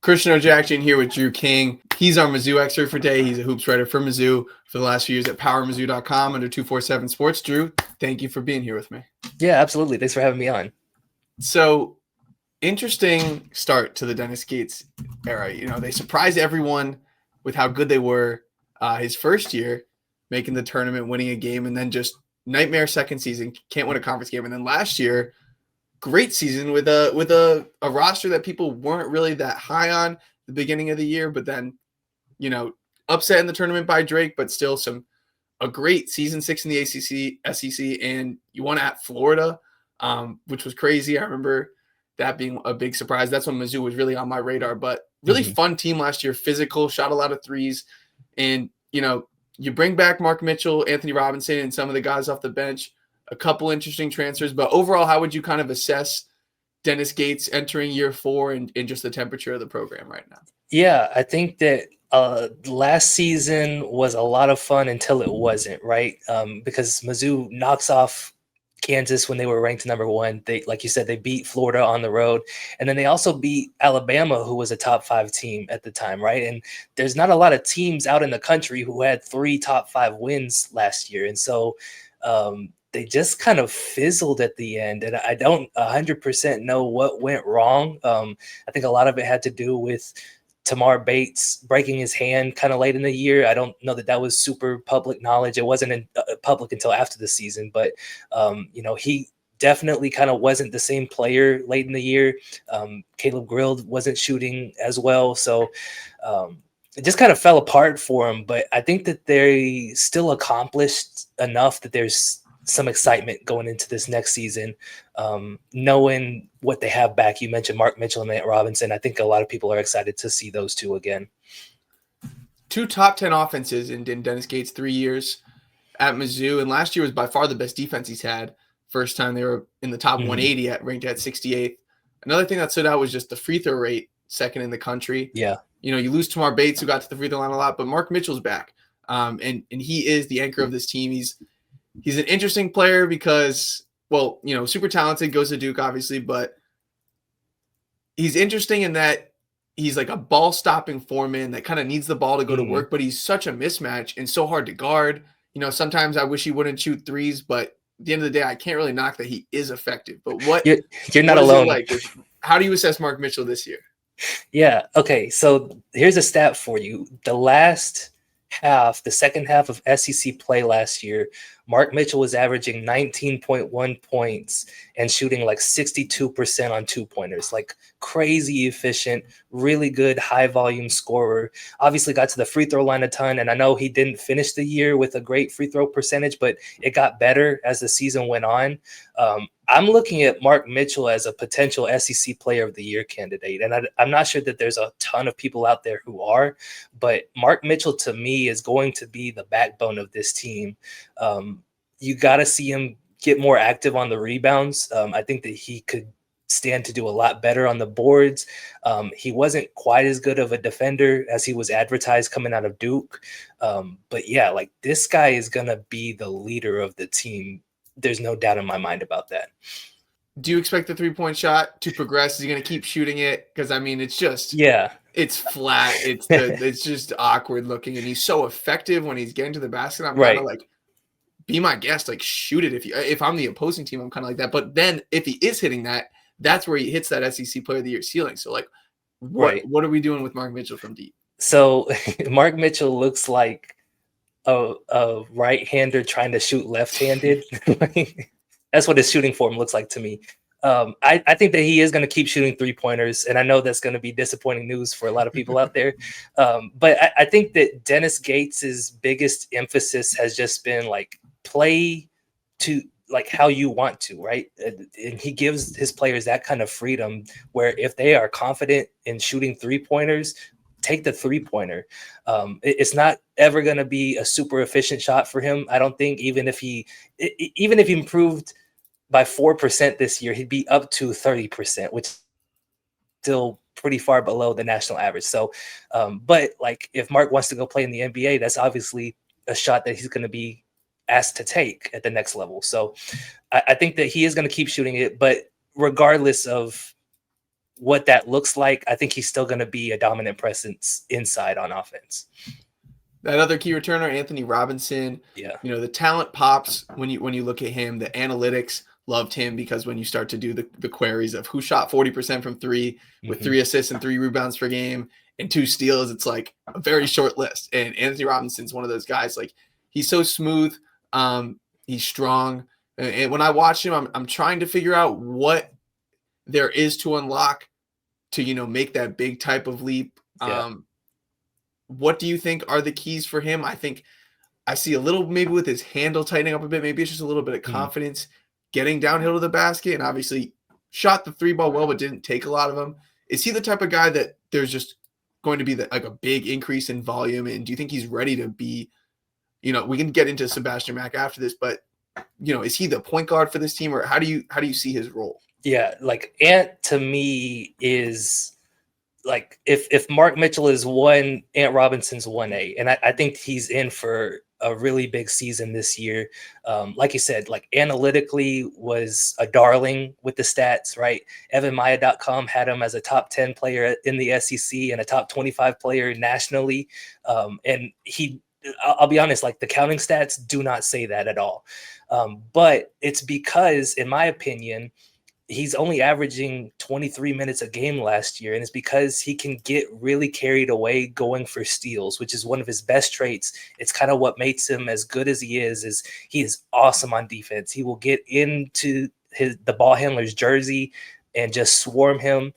Christian Ojackson here with Drew King. He's our Mizzou expert for today. He's a hoops writer for Mizzou for the last few years at powermizzou.com under 247 Sports. Drew, thank you for being here with me. Yeah, absolutely. Thanks for having me on. So, interesting start to the Dennis Gates era. You know, they surprised everyone with how good they were his first year, making the tournament, winning a game, and then just nightmare second season, can't win a conference game. And then last year, great season with a roster that people weren't really that high on the beginning of the year, but then, you know, upset in the tournament by Drake, but still a great season 6 in the ACC, SEC, and you won at Florida, which was crazy. I remember that being a big surprise. That's when Mizzou was really on my radar, but really fun team last year, physical, shot a lot of threes, and, you know, you bring back Mark Mitchell, Anthony Robinson, and some of the guys off the bench. A couple interesting transfers, but overall, how would you kind of assess Dennis Gates entering year 4 and just the temperature of the program right now? Yeah, I think that last season was a lot of fun until it wasn't, right? Because Mizzou knocks off Kansas when they were ranked number 1. They, like you said, they beat Florida on the road, and then they also beat Alabama, who was a top 5 team at the time, right? And there's not a lot of teams out in the country who had 3 top 5 wins last year, and so they just kind of fizzled at the end, and I don't 100% know what went wrong. I think a lot of it had to do with Tamar Bates breaking his hand kind of late in the year. I don't know that was super public knowledge. It wasn't public until after the season, but you know, he definitely kind of wasn't the same player late in the year. Caleb Grill wasn't shooting as well, so it just kind of fell apart for him. But I think that they still accomplished enough that there's some excitement going into this next season, knowing what they have back. You mentioned Mark Mitchell and Nate Robinson. I think a lot of people are excited to see those two again. 2 top 10 offenses in Dennis Gates' 3 years at Mizzou, and last year was by far the best defense he's had. First time they were in the top 180 ranked at 68th. Another thing that stood out was just the free throw rate, second in the country. Yeah. You know, you lose Tamar Bates, who got to the free throw line a lot, but Mark Mitchell's back. And he is the anchor of this team. He's an interesting player because, well, you know, super talented, goes to Duke, obviously, but he's interesting in that he's like a ball-stopping foreman that kind of needs the ball to go to work, but he's such a mismatch and so hard to guard. You know, sometimes I wish he wouldn't shoot threes, but at the end of the day, I can't really knock that he is effective. But you're not alone. How do you assess Mark Mitchell this year? Yeah, okay, so here's a stat for you. The second half of SEC play last year, Mark Mitchell was averaging 19.1 points and shooting like 62% on 2-pointers, like crazy efficient, really good high volume scorer. Obviously got to the free throw line a ton. And I know he didn't finish the year with a great free throw percentage, but it got better as the season went on. I'm looking at Mark Mitchell as a potential SEC Player of the Year candidate. And I'm not sure that there's a ton of people out there who are, but Mark Mitchell to me is going to be the backbone of this team. You got to see him get more active on the rebounds. I think that he could stand to do a lot better on the boards. He wasn't quite as good of a defender as he was advertised coming out of Duke. But yeah, like this guy is going to be the leader of the team. There's no doubt in my mind about that. Do you expect the 3-point shot to progress? Is he going to keep shooting it? Because I mean, it's just it's flat. It's just awkward looking, and he's so effective when he's getting to the basket. I'm kind of like, be my guest, like shoot it. If I'm the opposing team, I'm kind of like that. But then if he is hitting that, that's where he hits that SEC Player of the Year ceiling. So like, what are we doing with Mark Mitchell from deep? So Mark Mitchell looks like a right-hander trying to shoot left-handed. That's what his shooting form looks like to me. I think that he is going to keep shooting 3-pointers, and I know that's going to be disappointing news for a lot of people out there. But I think that Dennis Gates' biggest emphasis has just been like play to like how you want to, right? And he gives his players that kind of freedom where if they are confident in shooting 3-pointers, take the 3-pointer. It's not ever going to be a super efficient shot for him. I don't think even if he improved by 4% this year, he'd be up to 30%, which is still pretty far below the national average. So, but like if Mark wants to go play in the NBA, that's obviously a shot that he's going to be asked to take at the next level. So I think that he is going to keep shooting it, but regardless of what that looks like, I think he's still going to be a dominant presence inside on offense. That other key returner, Anthony Robinson, Yeah. the talent pops when you look at him. The analytics loved him because when you start to do the queries of who shot 40% from three with 3 assists and 3 rebounds per game and 2 steals, it's like a very short list. And Anthony Robinson's one of those guys. Like, he's so smooth. He's strong. And when I watch him, I'm trying to figure out what there is to unlock to, make that big type of leap. Yeah. What do you think are the keys for him? I think I see a little maybe with his handle tightening up a bit. Maybe it's just a little bit of confidence getting downhill to the basket, and obviously shot the 3 ball well, but didn't take a lot of them. Is he the type of guy that there's just going to be like a big increase in volume? And do you think he's ready to be, we can get into Sebastian Mack after this, but is he the point guard for this team, or how do you see his role? Yeah, like Ant to me is like if Mark Mitchell is 1, Ant Robinson's 1A, and I think he's in for a really big season this year. Like you said, like analytically was a darling with the stats, right? EvanMaya.com had him as a top 10 player in the SEC and a top 25 player nationally. And I'll be honest, like the counting stats do not say that at all. But it's because, in my opinion, he's only averaging 23 minutes a game last year, and it's because he can get really carried away going for steals, which is one of his best traits. It's kind of what makes him as good as he is he is awesome on defense. He will get into the ball handler's jersey and just swarm him.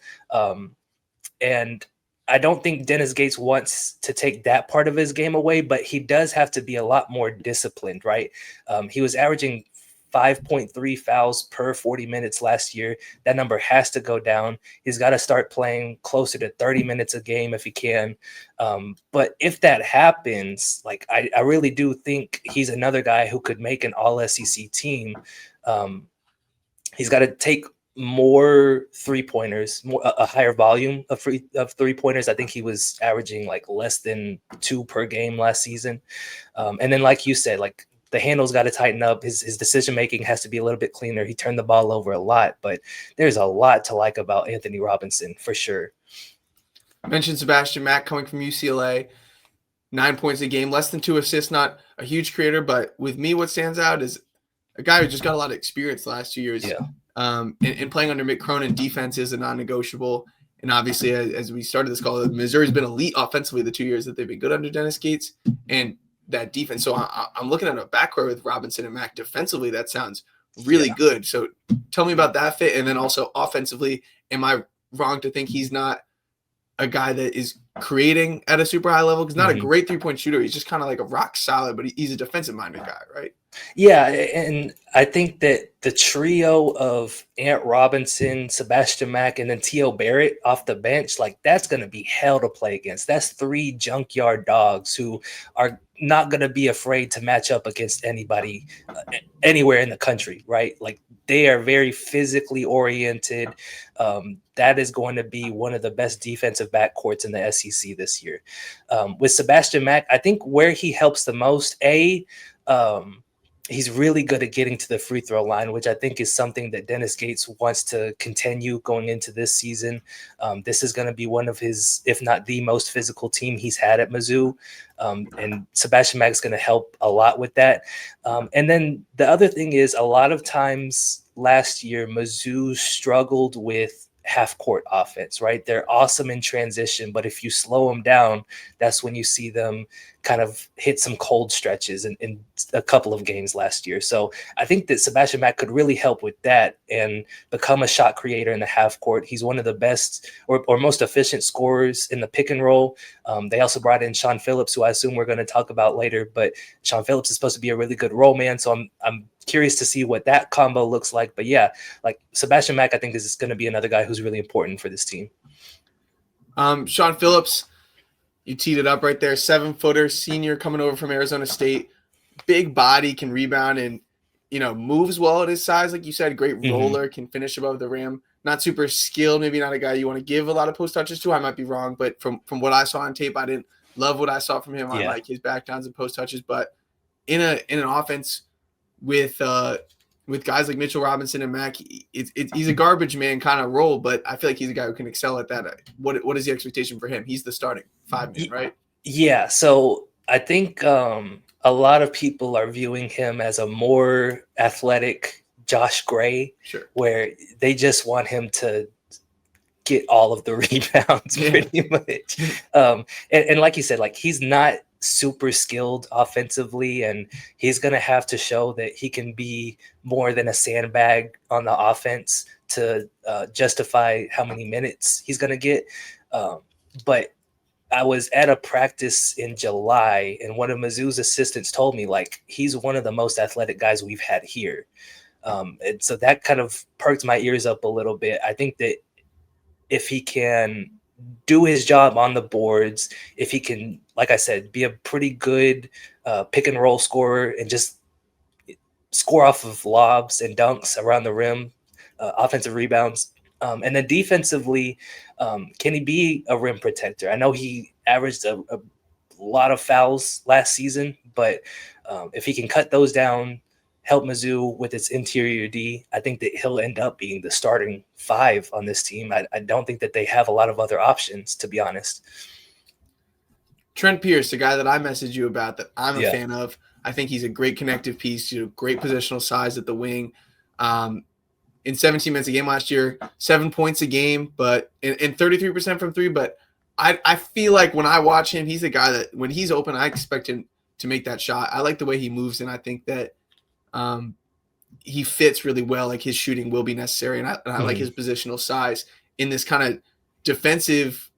And I don't think Dennis Gates wants to take that part of his game away, but he does have to be a lot more disciplined, right? He was averaging 5.3 fouls per 40 minutes last year. That number has to go down. He's got to start playing closer to 30 minutes a game if he can. But if that happens, like I really do think he's another guy who could make an all SEC team. He's got to take more 3-pointers, a higher volume of 3-pointers. I think he was averaging like less than 2 per game last season. And then, like you said, like the handle's got to tighten up. His decision-making has to be a little bit cleaner. He turned the ball over a lot, but there's a lot to like about Anthony Robinson for sure. I mentioned Sebastian Mack coming from UCLA, 9 points a game, less than 2 assists, not a huge creator, but with me, what stands out is a guy who just got a lot of experience the last 2 years. Yeah. And playing under Mick Cronin, defense is a non-negotiable. And obviously, as we started this call, Missouri's been elite offensively the 2 years that they've been good under Dennis Gates. And that defense. So I'm looking at a backcourt with Robinson and Mack defensively. That sounds really good. So tell me about that fit. And then also offensively, am I wrong to think he's not a guy that is creating at a super high level? Because not a great 3-point shooter. He's just kind of like a rock solid, but he's a defensive minded guy, right? Yeah, and I think that the trio of Ant Robinson, Sebastian Mack, and then T.O. Barrett off the bench, like that's going to be hell to play against. That's 3 junkyard dogs who are not going to be afraid to match up against anybody anywhere in the country, right? Like they are very physically oriented. That is going to be one of the best defensive backcourts in the SEC this year. With Sebastian Mack, I think where he helps the most, he's really good at getting to the free throw line, which I think is something that Dennis Gates wants to continue going into this season. This is going to be one of his, if not the most physical team he's had at Mizzou. And Sebastian Mack is going to help a lot with that. And then the other thing is a lot of times last year, Mizzou struggled with half court offense, right? They're awesome in transition, but if you slow them down, that's when you see them kind of hit some cold stretches in a couple of games last year. So I think that Sebastian Mack could really help with that and become a shot creator in the half court. He's one of the best or most efficient scorers in the pick and roll. They also brought in Sean Phillips, who I assume we're going to talk about later, but Sean Phillips is supposed to be a really good roll man. So I'm curious to see what that combo looks like. But yeah, like Sebastian Mack, I think is going to be another guy who's really important for this team. Sean Phillips, you teed it up right there. 7-footer, senior coming over from Arizona State. Big body, can rebound, and moves well at his size. Like you said, great roller, can finish above the rim. Not super skilled, maybe not a guy you want to give a lot of post touches to. I might be wrong, but from what I saw on tape, I didn't love what I saw from him. I like his back downs and post touches, but in an offense with with guys like Mitchell Robinson and Mack, he's a garbage man kind of role, but I feel like he's a guy who can excel at that. What is the expectation for him? He's the starting 5-man, right? Yeah. So I think a lot of people are viewing him as a more athletic Josh Gray, Sure. where they just want him to get all of the rebounds pretty much. And like you said, like he's not super skilled offensively, and he's going to have to show that he can be more than a sandbag on the offense to justify how many minutes he's going to get. But I was at a practice in July, and one of Mizzou's assistants told me, like, he's one of the most athletic guys we've had here. And so that kind of perked my ears up a little bit. I think that if he can do his job on the boards, if he can, like I said, be a pretty good pick and roll scorer and just score off of lobs and dunks around the rim, offensive rebounds. And then defensively, can he be a rim protector? I know he averaged a lot of fouls last season, but if he can cut those down, help Mizzou with its interior D, I think that he'll end up being the starting 5 on this team. I don't think that they have a lot of other options, to be honest. Trent Pierce, the guy that I messaged you about that I'm a fan of, I think he's a great connective piece, great positional size at the wing. In 17 minutes a game last year, 7 points a game, but and 33% from 3. But I feel like when I watch him, he's a guy that when he's open, I expect him to make that shot. I like the way he moves, and I think that he fits really well. Like his shooting will be necessary, and I like his positional size in this kind of defensive.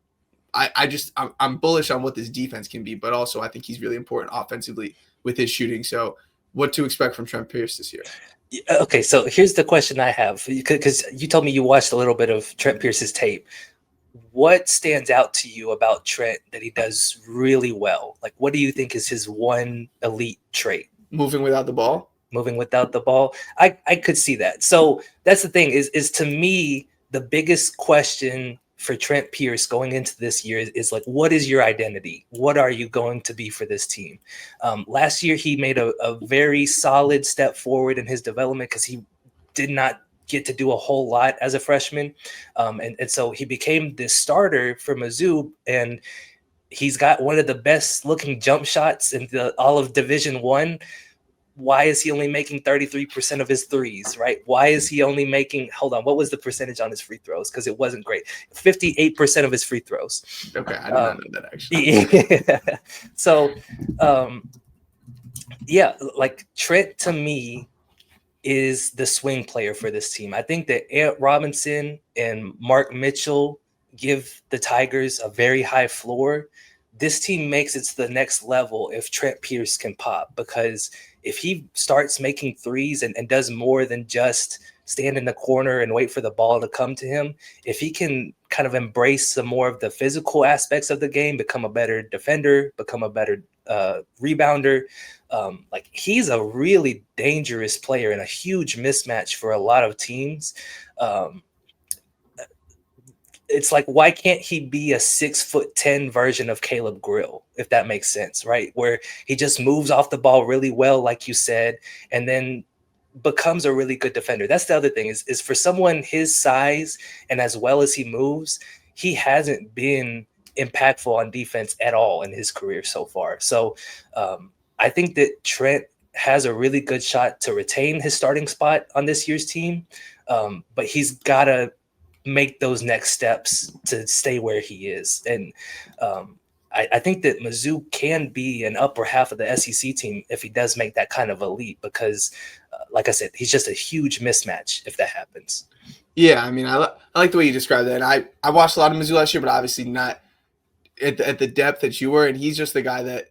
I'm bullish on what this defense can be, but also I think he's really important offensively with his shooting. So, what to expect from Trent Pierce this year? Okay, so here's the question I have, because you told me you watched a little bit of Trent Pierce's tape. What stands out to you about Trent that he does really well? Like, what do you think is his one elite trait? Moving without the ball. Moving without the ball. I could see that. So that's the thing is to me, the biggest question for Trent Pierce going into this year is like, what is your identity? What are you going to be for this team? Last year, he made a very solid step forward in his development because he did not get to do a whole lot as a freshman. And so he became this starter for Mizzou, and he's got one of the best looking jump shots in all of Division I. Why is he only making 33% of his threes, right? Why is he only making, hold on, what was the percentage on his free throws? Because it wasn't great. 58% of his free throws. Okay, I did not know that actually. Yeah. So, like Trent to me is the swing player for this team. I think that Ant Robinson and Mark Mitchell give the Tigers a very high floor. This team makes it to the next level if Trent Pierce can pop, because if he starts making threes and does more than just stand in the corner and wait for the ball to come to him, if he can kind of embrace some more of the physical aspects of the game, become a better defender, become a better rebounder, like he's a really dangerous player and a huge mismatch for a lot of teams. It's like, why can't he be a 6'10" version of Caleb Grill, if that makes sense, right? Where he just moves off the ball really well, like you said, and then becomes a really good defender. That's the other thing is for someone his size and as well as he moves, he hasn't been impactful on defense at all in his career so far. So I think that Trent has a really good shot to retain his starting spot on this year's team, but he's got to make those next steps to stay where he is. And I think that Mizzou can be an upper half of the SEC team if he does make that kind of a leap, because like I said, he's just a huge mismatch if that happens. Yeah, I mean, I like the way you described that. And I watched a lot of Mizzou last year, but obviously not at the depth that you were. And he's just the guy that,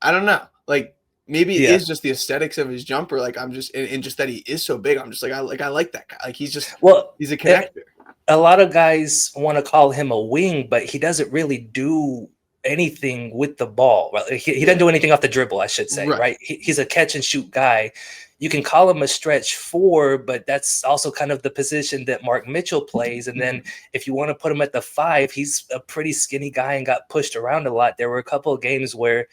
I don't know, like maybe it is just the aesthetics of his jumper. Like I'm just, and just that he is so big. I'm just like, I like that guy. Like he's just, he's a connector. A lot of guys want to call him a wing, but he doesn't really do anything with the ball. He doesn't do anything off the dribble, I should say, right? He's a catch and shoot guy. You can call him a stretch 4, but that's also kind of the position that Mark Mitchell plays. And then if you want to put him at the 5, he's a pretty skinny guy and got pushed around a lot. There were a couple of games where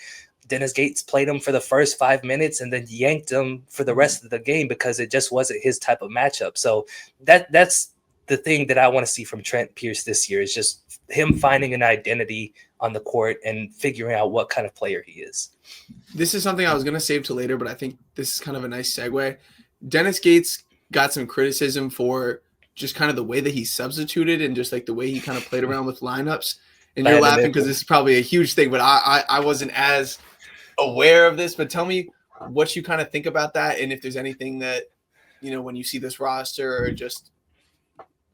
Dennis Gates played him for the first 5 minutes and then yanked him for the rest of the game because it just wasn't his type of matchup. So that's the thing that I want to see from Trent Pierce this year, is just him finding an identity on the court and figuring out what kind of player he is. This is something I was going to save to later, but I think this is kind of a nice segue. Dennis Gates got some criticism for just kind of the way that he substituted and just like the way he kind of played around with lineups. And you're laughing because this is probably a huge thing, but I wasn't as aware of this. But tell me what you kind of think about that, and if there's anything that, you know, when you see this roster or just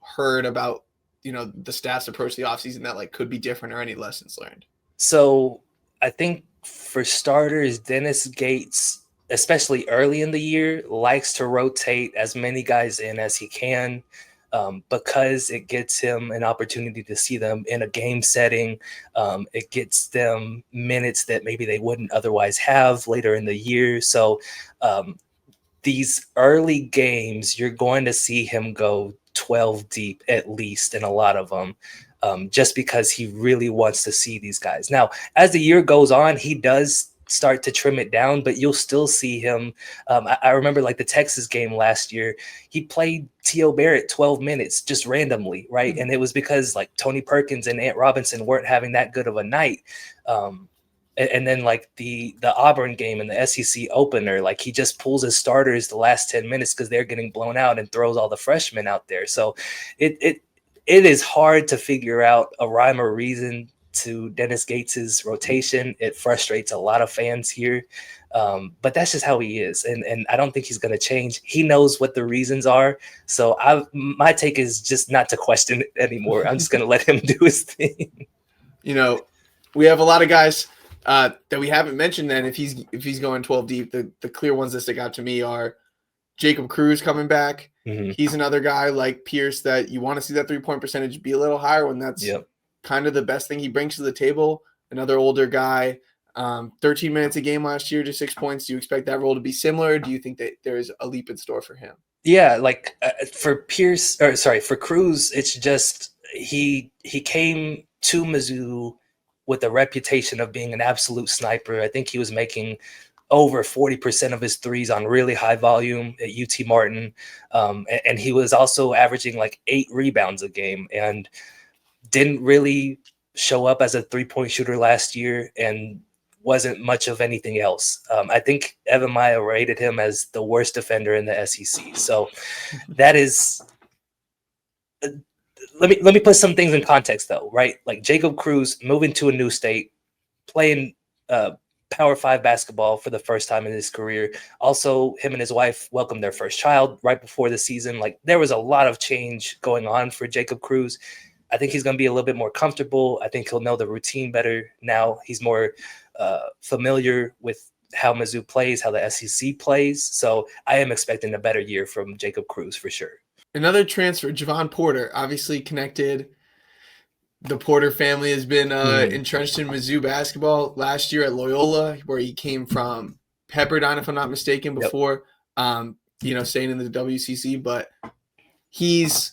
heard about, you know, the staff's approach to the offseason that like could be different, or any lessons learned. So I think for starters, Dennis Gates, especially early in the year, likes to rotate as many guys in as he can, because it gets him an opportunity to see them in a game setting. It gets them minutes that maybe they wouldn't otherwise have later in the year. So these early games, you're going to see him go 12 deep at least in a lot of them. Just because he really wants to see these guys. Now, as the year goes on, he does start to trim it down, but you'll still see him. I remember like the Texas game last year, he played T.O. Barrett 12 minutes just randomly, right? And it was because like Tony Perkins and Ant Robinson weren't having that good of a night. And then like the Auburn game and the SEC opener, like he just pulls his starters the last 10 minutes because they're getting blown out and throws all the freshmen out there. So it is hard to figure out a rhyme or reason to Dennis Gates's rotation. It frustrates a lot of fans here, but that's just how he is, and I don't think he's going to change. He knows what the reasons are, so my take is just not to question it anymore. I'm just going to let him do his thing. You know, we have a lot of guys that we haven't mentioned. Then, if he's going 12 deep, the clear ones that stick out to me are Jacob Cruz coming back. Mm-hmm. He's another guy like Pierce that you want to see that 3-point percentage be a little higher when that's kind of the best thing he brings to the table. Another older guy, 13 minutes a game last year to 6 points. Do you expect that role to be similar? Do you think that there's a leap in store for him? Yeah, like for Cruz, it's just he came to Mizzou with a reputation of being an absolute sniper. I think he was making over 40% of his threes on really high volume at UT Martin. And he was also averaging like 8 rebounds a game and didn't really show up as a 3-point shooter last year and wasn't much of anything else. I think Evan Maya rated him as the worst defender in the SEC. So that is, let me put some things in context though, right? Like Jacob Cruz moving to a new state, playing Power 5 basketball for the first time in his career. Also, him and his wife welcomed their first child right before the season. Like there was a lot of change going on for Jacob Cruz. I think he's going to be a little bit more comfortable. I think he'll know the routine better now. He's more familiar with how Mizzou plays, how the SEC plays. So I am expecting a better year from Jacob Cruz for sure. Another transfer, Javon Porter, obviously connected. The Porter family has been entrenched in Mizzou basketball. Last year at Loyola, where he came from Pepperdine, if I'm not mistaken, before staying in the WCC. But he's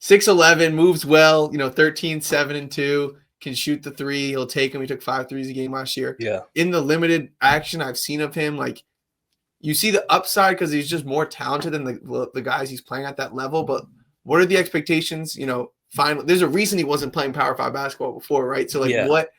6'11", moves well, 13, 7, and 2, can shoot the three. He'll take him. He took 5 threes a game last year. Yeah. In the limited action I've seen of him, like you see the upside because he's just more talented than the guys he's playing at that level. But what are the expectations? Finally, there's a reason he wasn't playing Power 5 basketball before, right? So, what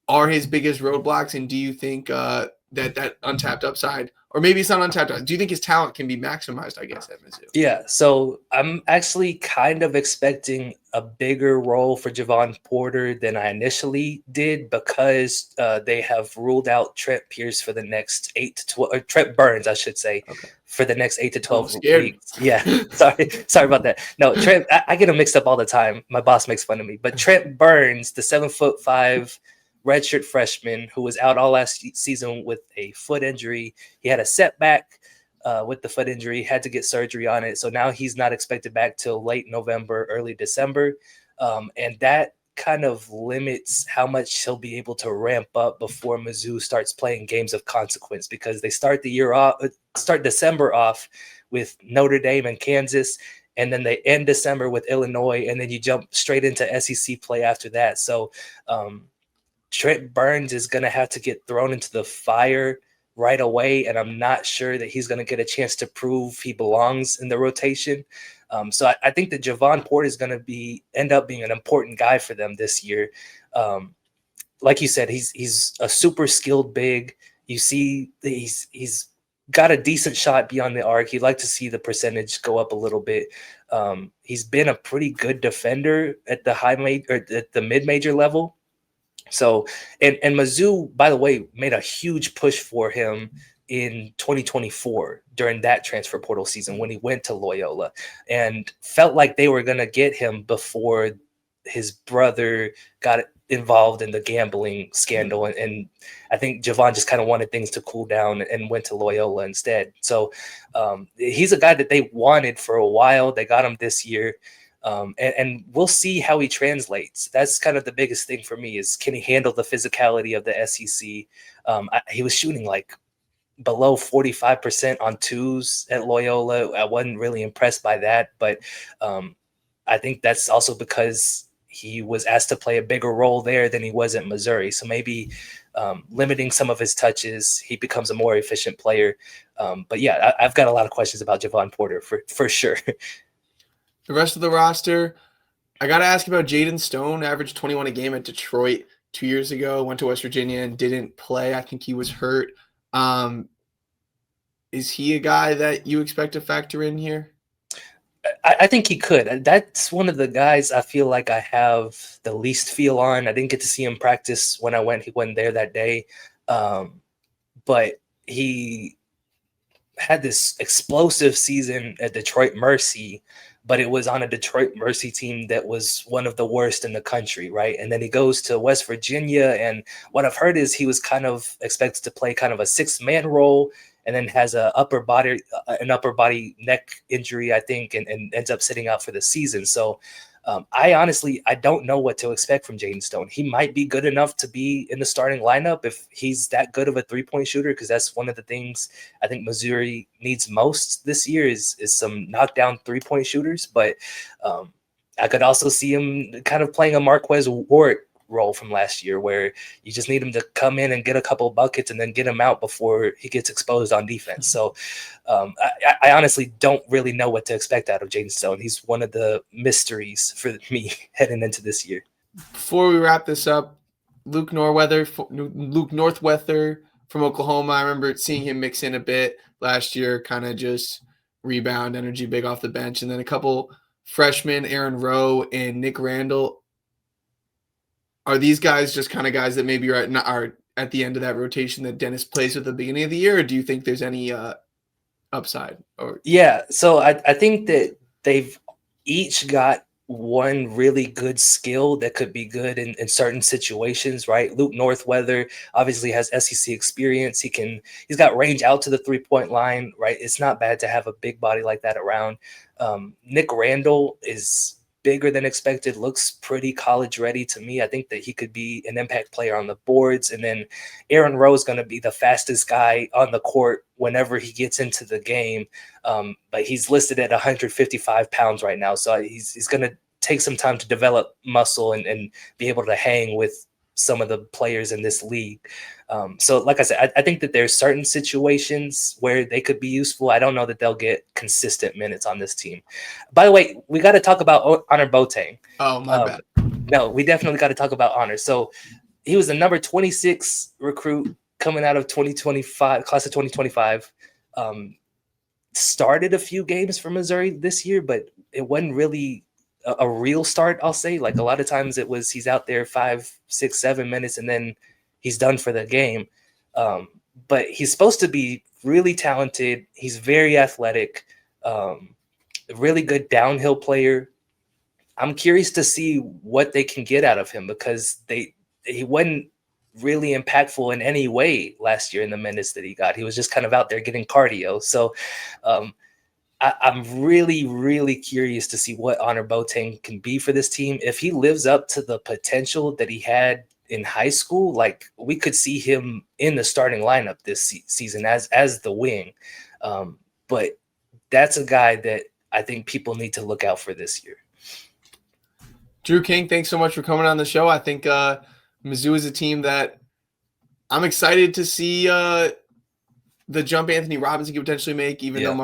are his biggest roadblocks, and do you think that untapped upside, or maybe it's not untapped, do you think his talent can be maximized, I guess, at Mizzou? Yeah, so I'm actually kind of expecting a bigger role for Javon Porter than I initially did because they have ruled out Trent Pierce for the next 8 to 12, or Trent Burns, I should say, for the next 8 to 12 weeks. Yeah, sorry about that. No, Trent, I get him mixed up all the time. My boss makes fun of me. But Trent Burns, the 7'5" redshirt freshman who was out all last season with a foot injury. He had a setback with the foot injury, had to get surgery on it. So now he's not expected back till late November, early December. And that kind of limits how much he'll be able to ramp up before Mizzou starts playing games of consequence, because they start December off with Notre Dame and Kansas, and then they end December with Illinois, and then you jump straight into SEC play after that. So Trent Burns is going to have to get thrown into the fire right away, and I'm not sure that he's going to get a chance to prove he belongs in the rotation. So I think that Javon Porter is going to end up being an important guy for them this year. Like you said, he's a super skilled big. You see, he's got a decent shot beyond the arc. You'd like to see the percentage go up a little bit. He's been a pretty good defender at the mid major level. So, and Mizzou, by the way, made a huge push for him in 2024 during that transfer portal season when he went to Loyola, and felt like they were going to get him before his brother got involved in the gambling scandal. And I think Javon just kind of wanted things to cool down and went to Loyola instead. So he's a guy that they wanted for a while. They got him this year. And we'll see how he translates. That's kind of the biggest thing for me is, can he handle the physicality of the SEC? He was shooting like below 45% on twos at Loyola. I wasn't really impressed by that, but I think that's also because he was asked to play a bigger role there than he was at Missouri. So maybe limiting some of his touches, he becomes a more efficient player. But yeah, I've got a lot of questions about Javon Porter for sure. The rest of the roster, I got to ask about Jaden Stone. Averaged 21 a game at Detroit 2 years ago. Went to West Virginia and didn't play. I think he was hurt. Is he a guy that you expect to factor in here? I think he could. That's one of the guys I feel like I have the least feel on. I didn't get to see him practice when I went. He wasn't there that day. But he had this explosive season at Detroit Mercy, but it was on a Detroit Mercy team that was one of the worst in the country, right? And then he goes to West Virginia, and what I've heard is he was kind of expected to play kind of a six-man role, and then has an upper body neck injury, I think, and ends up sitting out for the season. So I don't know what to expect from Jaden Stone. He might be good enough to be in the starting lineup if he's that good of a three-point shooter, because that's one of the things I think Missouri needs most this year is some knockdown three-point shooters. But I could also see him kind of playing a Marquez Ward role from last year, where you just need him to come in and get a couple buckets and then get him out before he gets exposed on defense. So I honestly don't really know what to expect out of Jaden Stone. He's one of the mysteries for me heading into this year. Before we wrap this up, Luke Northweather from Oklahoma. I remember seeing him mix in a bit last year, kind of just rebound energy, big off the bench. And then a couple freshmen, Aaron Rowe and Nick Randall. Are these guys just kind of guys that maybe are at the end of that rotation that Dennis plays at the beginning of the year, or do you think there's any upside? Yeah, so I think that they've each got one really good skill that could be good in certain situations, right? Luke Northweather obviously has SEC experience. He's got range out to the 3-point line, right? It's not bad to have a big body like that around. Nick Randall is bigger than expected, looks pretty college ready to me. I think that he could be an impact player on the boards. And then Aaron Rowe is going to be the fastest guy on the court whenever he gets into the game. But he's listed at 155 pounds right now. So he's going to take some time to develop muscle and be able to hang with some of the players in this league. So like I said, I think that there's certain situations where they could be useful. I don't know that they'll get consistent minutes on this team. By the way, we got to talk about Honor Boateng. Oh, my bad. No, we definitely got to talk about Honor. So he was the number 26 recruit coming out of 2025, class of 2025. Started a few games for Missouri this year, but it wasn't really a real start, I'll say. Like a lot of times it was he's out there 5, 6, 7 minutes and then he's done for the game. But he's supposed to be really talented. He's very athletic, a really good downhill player. I'm curious to see what they can get out of him, because he wasn't really impactful in any way last year in the minutes that he got. He was just kind of out there getting cardio. So I'm really, really curious to see what Honor Boateng can be for this team. If he lives up to the potential that he had in high school, like we could see him in the starting lineup this season as the wing. But that's a guy that I think people need to look out for this year. Drew King, thanks so much for coming on the show. I think Mizzou is a team that I'm excited to see the jump Anthony Robinson can potentially make, even though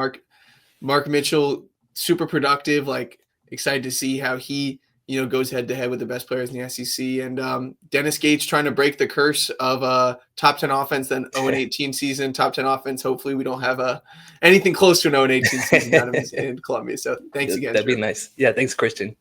Mark Mitchell, super productive, like excited to see how he, goes head to head with the best players in the SEC. And Dennis Gates trying to break the curse of top 10 offense, then 0-18 season, top 10 offense. Hopefully we don't have anything close to an 0-18 season out of in Columbia. So thanks again. That'd be nice. Yeah. Thanks, Christian.